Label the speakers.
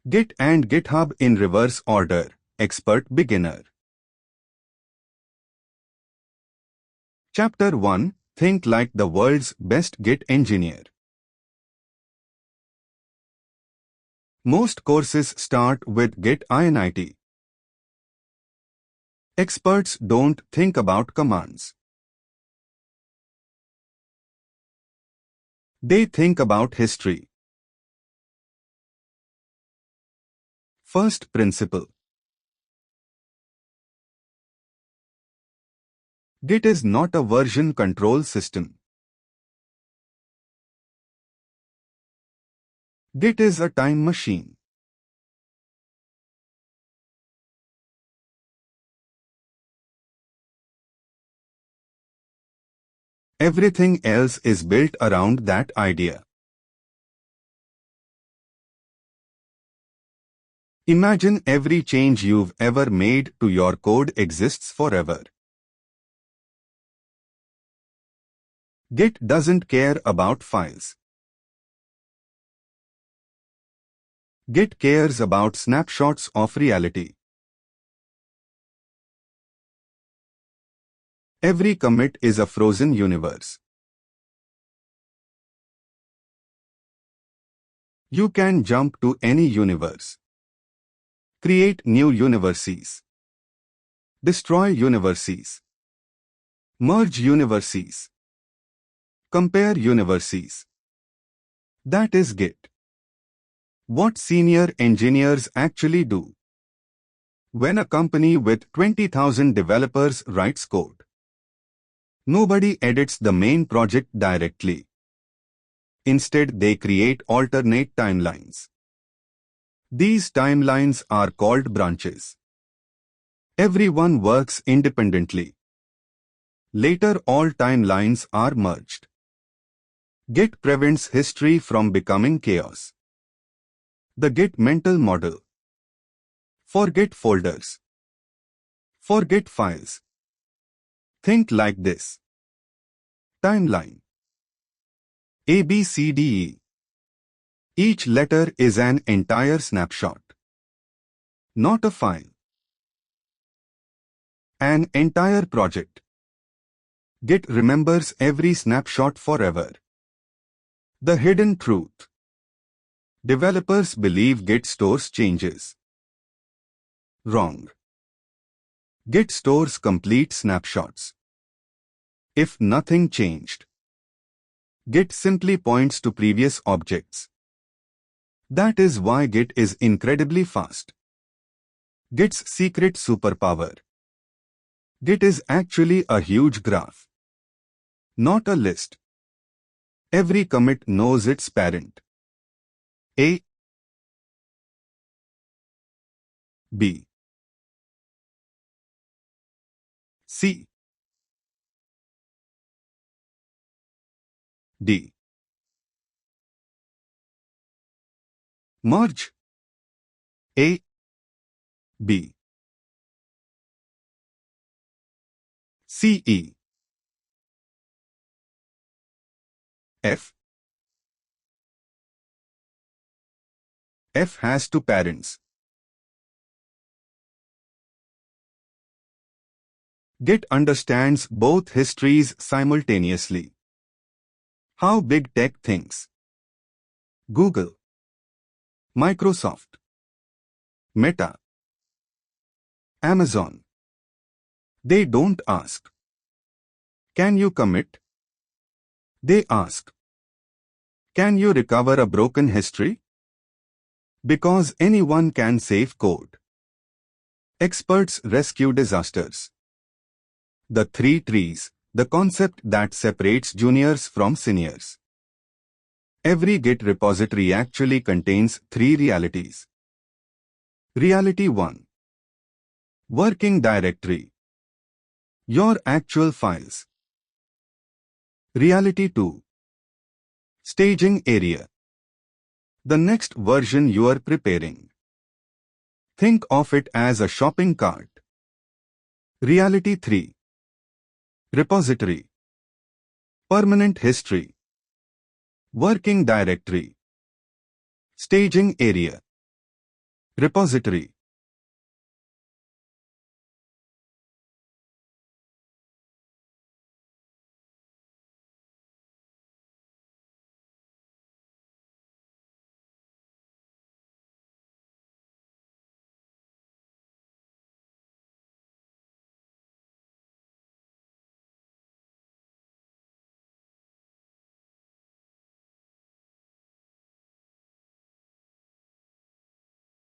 Speaker 1: Git and GitHub in reverse order. Expert beginner. Chapter 1. Think like the world's best Git engineer. Most courses start with Git init. Experts don't think about commands. They think about history. First principle. Git is not a version control system. Git is a time machine. Everything else is built around that idea. Imagine every change you've ever made to your code exists forever. Git doesn't care about files. Git cares about snapshots of reality. Every commit is a frozen universe. You can jump to any universe. Create new universes. Destroy universes. Merge universes. Compare universes. That is Git. What senior engineers actually do. When a company with 20,000 developers writes code, nobody edits the main project directly. Instead, they create alternate timelines. These timelines are called branches. Everyone works independently. Later, all timelines are merged. Git prevents history from becoming chaos. The Git mental model. Forget folders. Forget files. Think like this. Timeline. A, B, C, D, E. Each letter is an entire snapshot. Not a file. An entire project. Git remembers every snapshot forever. The hidden truth. Developers believe Git stores changes. Wrong. Git stores complete snapshots. If nothing changed, Git simply points to previous objects. That is why Git is incredibly fast. Git's secret superpower. Git is actually a huge graph, not a list. Every commit knows its parent. A, B, C, D. Merge A, B, C, E, F. F has two parents. Git understands both histories simultaneously. How big tech thinks. Google, Microsoft, Meta, Amazon. They don't ask, can you commit? They ask, can you recover a broken history? Because anyone can save code. Experts rescue disasters. The three trees, the concept that separates juniors from seniors. Every Git repository actually contains three realities. Reality 1. Working directory. Your actual files. Reality 2. Staging area. The next version you are preparing. Think of it as a shopping cart. Reality 3. Repository. Permanent history. Working directory. Staging area. Repository.